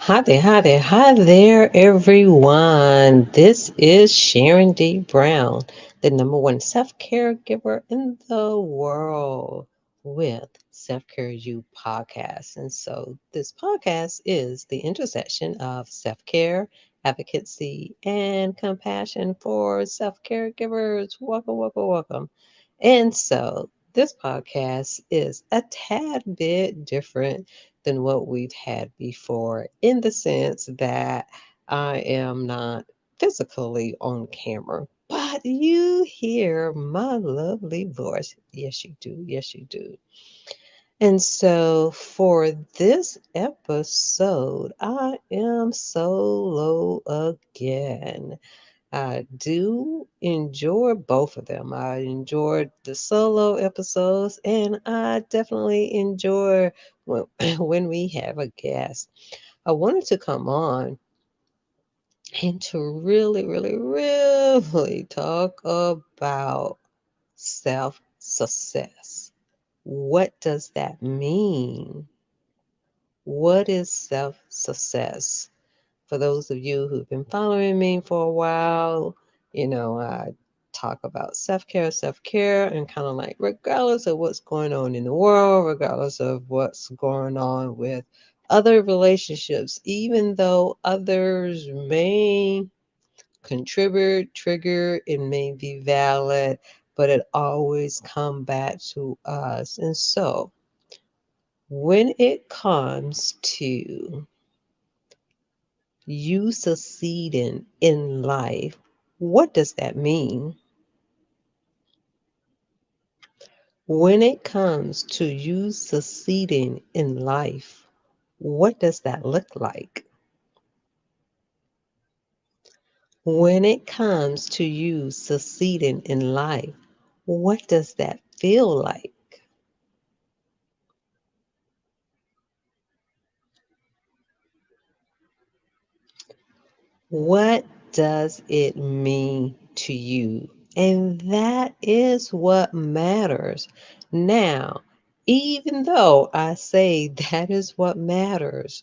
Hi there, everyone. This is Sharon D. Brown, the number one self caregiver in the world with Self Care You podcast. And so, this podcast is the intersection of self care, advocacy, and compassion for self caregivers. Welcome, welcome, welcome. And so, this podcast is a tad bit different than what we've had before in the sense that I am not physically on camera, but you hear my lovely voice. Yes, you do. Yes, you do. And so for this episode, I am solo again. I do enjoy both of them. I enjoyed the solo episodes, and I definitely enjoy when, when we have a guest. I wanted to come on and to really talk about self success. What does that mean? What is self success? For those of you who've been following me for a while, I talk about self care, and kind of like, regardless of what's going on in the world, regardless of what's going on with other relationships, even though others may contribute, trigger, it may be valid, but it always come back to us. And so when it comes to you succeeding in life, what does that mean? When it comes to you succeeding in life, what does that look like? When it comes to you succeeding in life, what does that feel like? What does it mean to you? And that is what matters. Now, even though I say that is what matters,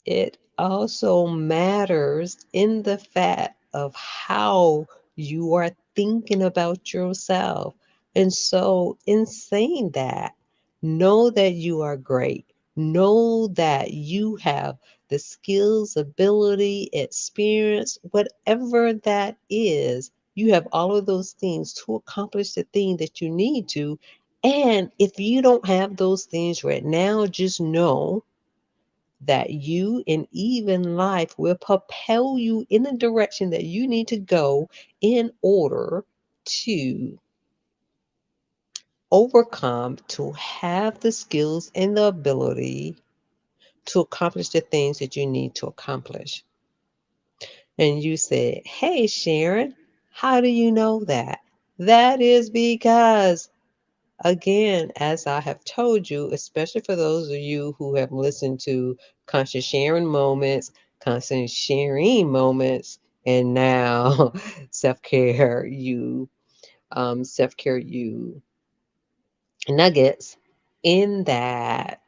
it also matters in the fact of how you are thinking about yourself. And so, in saying that, know that you are great. Know that you have the skills, ability, experience, whatever that is. You have all of those things to accomplish the thing that you need to. And if you don't have those things right now, just know that you and even life will propel you in the direction that you need to go in order to overcome, to have the skills and the ability to accomplish the things that you need to accomplish. And you said, "Hey, Sharon, how do you know that?" That is because, again, as I have told you, especially for those of you who have listened to conscious sharing moments, constant sharing moments, and now self care you nuggets, in that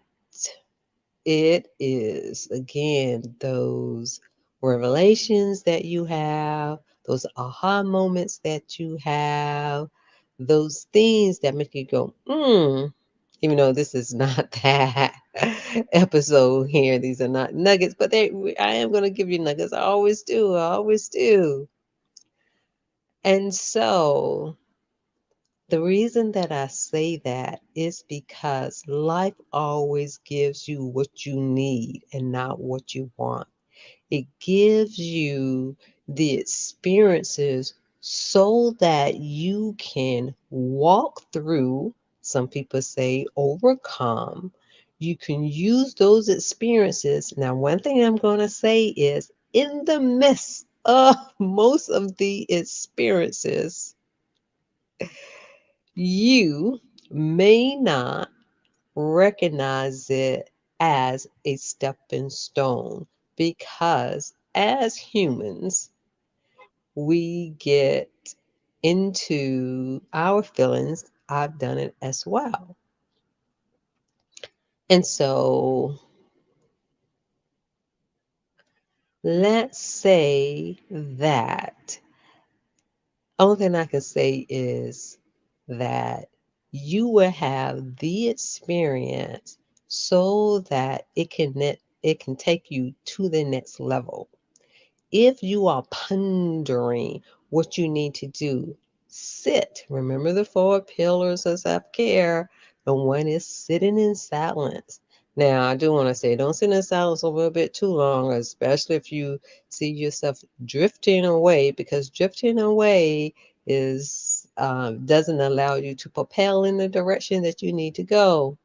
it is, again, those revelations that you have, those aha moments that you have, those things that make you go, even though this is not that episode here, these are not nuggets, but I am going to give you nuggets. I always do. I always do. And so the reason that I say that is because life always gives you what you need and not what you want. It gives you the experiences so that you can walk through, some people say overcome. You can use those experiences. Now, one thing I'm going to say is, in the midst of most of the experiences, you may not recognize it as a stepping stone because as humans, we get into our feelings. I've done it as well. And so Let's say that only thing I can say is that you will have the experience so that it can take you to the next level. If you are pondering what you need to do, sit. Remember the four pillars of self care. The one is sitting in silence. Now, I do want to say don't sit in silence a little bit too long, especially if you see yourself drifting away, because drifting away is doesn't allow you to propel in the direction that you need to go.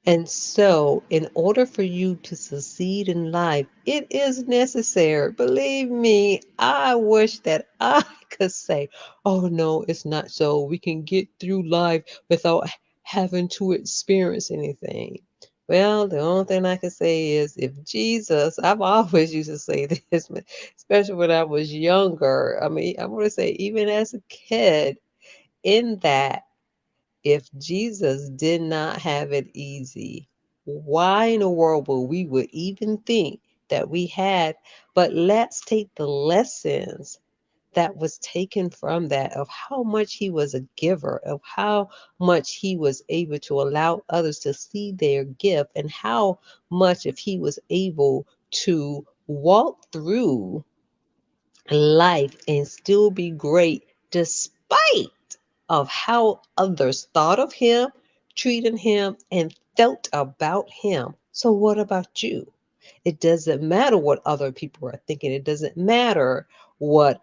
And so, in order for you to succeed in life, it is necessary. Believe me, I wish that I could say, oh no, it's not so. We can get through life without having to experience anything. Well, the only thing I can say is if Jesus, I've always used to say this, especially when I was younger. I mean, I want to say, even as a kid, in that if Jesus did not have it easy, why in the world would we would even think that we had? But let's take the lessons that was taken from that of how much he was a giver, of how much he was able to allow others to see their gift, and how much if he was able to walk through life and still be great despite of how others thought of him, treated him, and felt about him. So what about you? It doesn't matter what other people are thinking. It doesn't matter what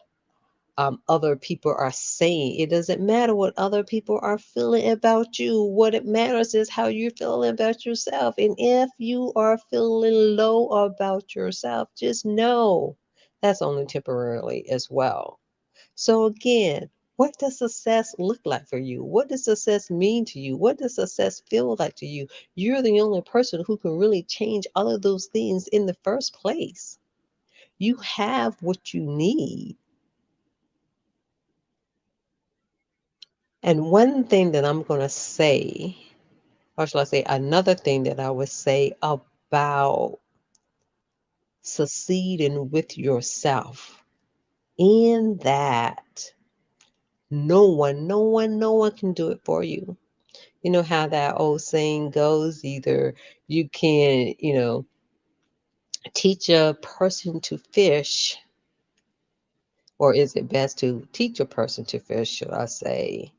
other people are saying. It doesn't matter what other people are feeling about you. What it matters is how you're feeling about yourself. And if you are feeling low about yourself, just know that's only temporarily as well. So, again, what does success look like for you? What does success mean to you? What does success feel like to you? You're the only person who can really change all of those things in the first place. You have what you need. And one thing that I'm going to say, or shall I say, another thing that I would say about succeeding with yourself, in that no one can do it for you. You know how that old saying goes, either you can, teach a person to fish, or is it best to teach a person to fish, should I say,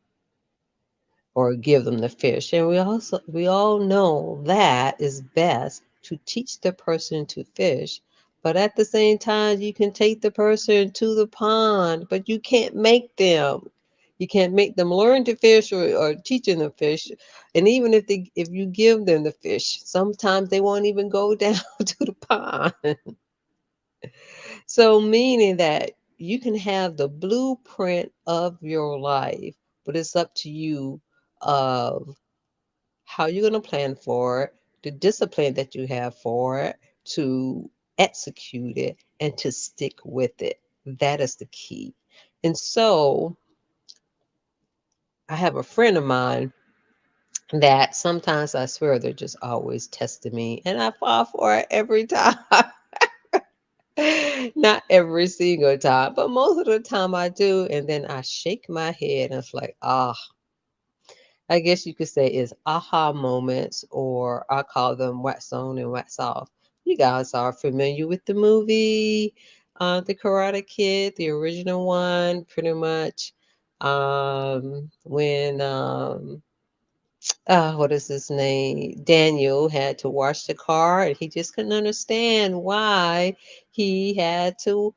or give them the fish. And we all know that is best to teach the person to fish. But at the same time, you can take the person to the pond, but you can't make them. You can't make them learn to fish, or teach them to fish. And even if you give them the fish, sometimes they won't even go down to the pond. So meaning that you can have the blueprint of your life, but it's up to you of how you're going to plan for it, the discipline that you have for it, to execute it, and to stick with it. That is the key. And so I have a friend of mine that sometimes I swear they're just always testing me, and I fall for it every time. Not every single time, but most of the time I do. And then I shake my head and it's like, ah, I guess you could say is aha moments, or I call them wax on and wax off. You guys are familiar with the movie, The Karate Kid, the original one, pretty much. When what is his name? Daniel had to wash the car, and he just couldn't understand why he had to,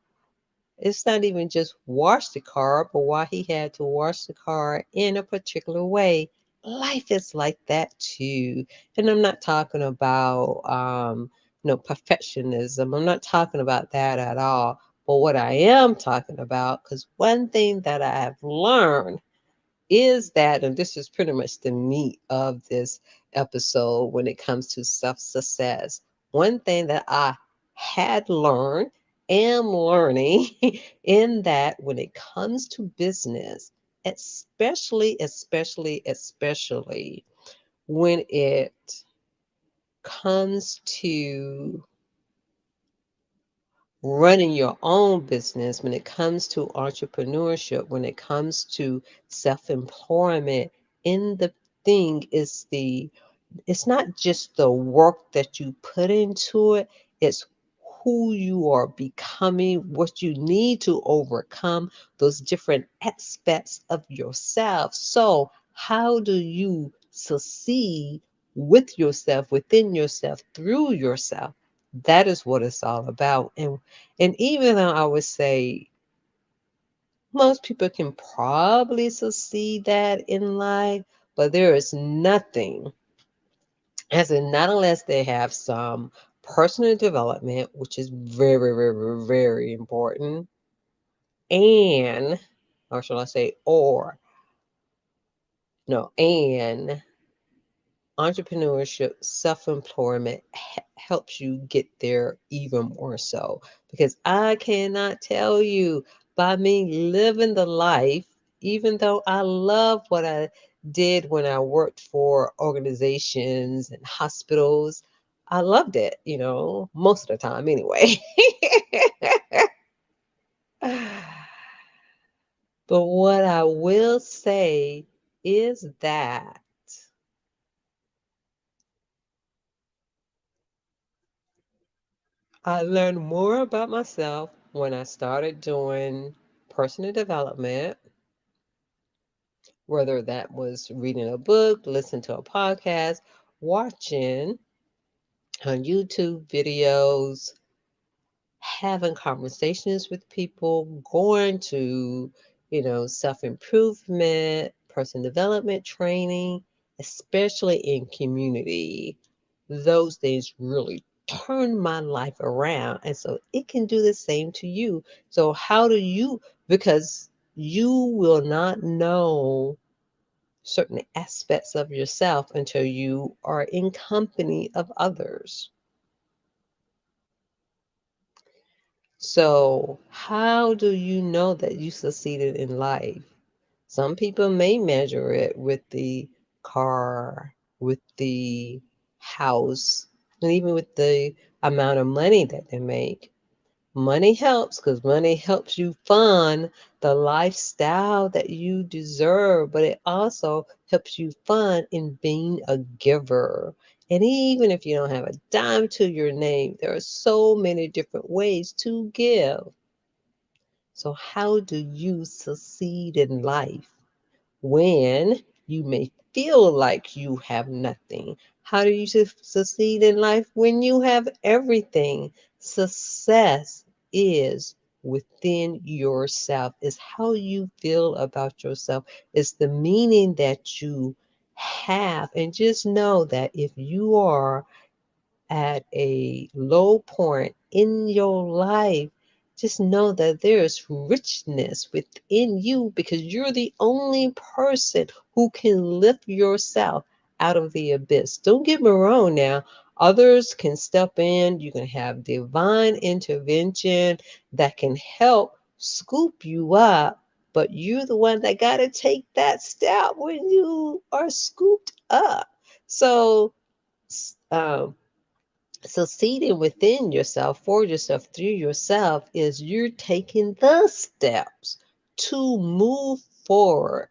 it's not even just wash the car, but why he had to wash the car in a particular way. Life is like that too. And I'm not talking about perfectionism. I'm not talking about that at all. But what I am talking about, because one thing that I have learned is that, and this is pretty much the meat of this episode when it comes to self success. One thing that I had learned, am learning, in that when it comes to business, especially when it comes to running your own business, when it comes to entrepreneurship, when it comes to self-employment, in the thing is it's not just the work that you put into it, it's who you are becoming, what you need to overcome, those different aspects of yourself. So, how do you succeed with yourself, within yourself, through yourself? That is what it's all about. And even though I would say most people can probably succeed that in life, but there is nothing, as in not unless they have some personal development, which is very, very, very important, and, or shall I say, or, no, and entrepreneurship, self-employment helps you get there even more so. Because I cannot tell you, by me living the life, even though I love what I did when I worked for organizations and hospitals, I loved it, most of the time anyway. But what I will say is that I learned more about myself when I started doing personal development, whether that was reading a book, listening to a podcast, watching on YouTube videos, having conversations with people, going to, self improvement, personal development training, especially in community. Those things really turned my life around. And so it can do the same to you. So, how do you, because you will not know certain aspects of yourself until you are in company of others. So, how do you know that you succeeded in life? Some people may measure it with the car, with the house, and even with the amount of money that they make. Money helps because money helps you fund the lifestyle that you deserve, but it also helps you fund in being a giver. And even if you don't have a dime to your name, there are so many different ways to give. So, how do you succeed in life when you may feel like you have nothing? How do you succeed in life when you have everything? Success is within yourself, is how you feel about yourself, it's the meaning that you have. And just know that if you are at a low point in your life, just know that there is richness within you because you're the only person who can lift yourself out of the abyss. Don't get me wrong now. Others can step in. You can have divine intervention that can help scoop you up, but you're the one that got to take that step when you are scooped up. So, um, succeeding within yourself, for yourself, through yourself, is you're taking the steps to move forward.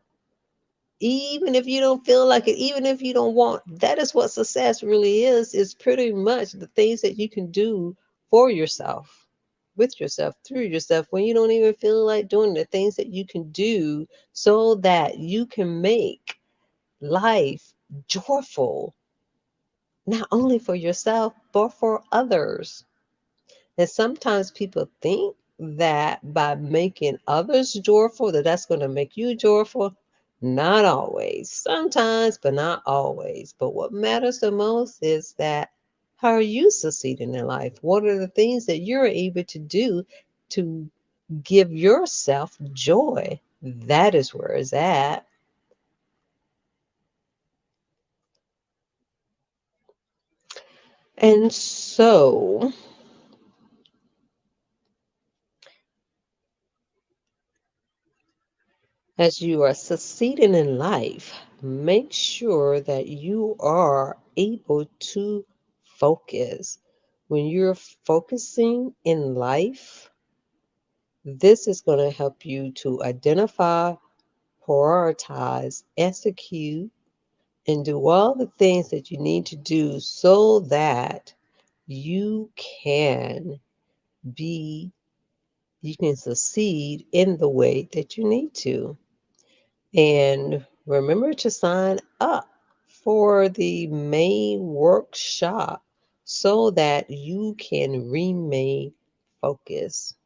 Even if you don't feel like it, even if you don't want, that is what success really is pretty much the things that you can do for yourself, with yourself, through yourself, when you don't even feel like doing the things that you can do so that you can make life joyful, not only for yourself, but for others. And sometimes people think that by making others joyful, that that's going to make you joyful. Not always. Sometimes, but not always. But what matters the most is that how are you succeeding in life? What are the things that you're able to do to give yourself joy? That is where it's at. And so, as you are succeeding in life, make sure that you are able to focus. When you're focusing in life, this is going to help you to identify, prioritize, execute, and do all the things that you need to do so that you can be, you can succeed in the way that you need to. And remember to sign up for the May workshop so that you can remain focused.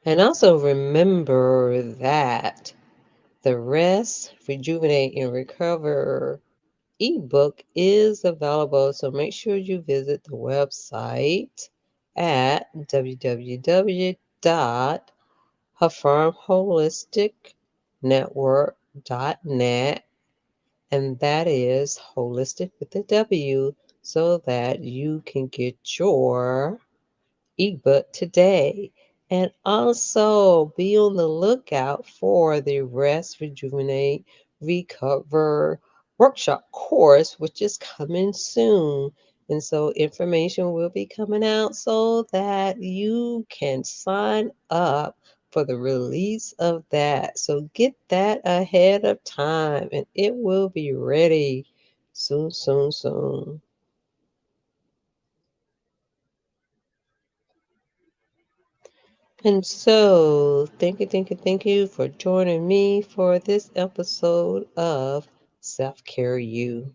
And also remember that the Rest, Rejuvenate, and Recover ebook is available. So make sure you visit the website at www.affirmholisticnetwork.net, and that is holistic with a W, so that you can get your ebook today. And also be on the lookout for the Rest, Rejuvenate, Recover workshop course, which is coming soon. And so information will be coming out so that you can sign up for the release of that. So get that ahead of time and it will be ready soon, soon, soon. And so, thank you for joining me for this episode of Self Care You.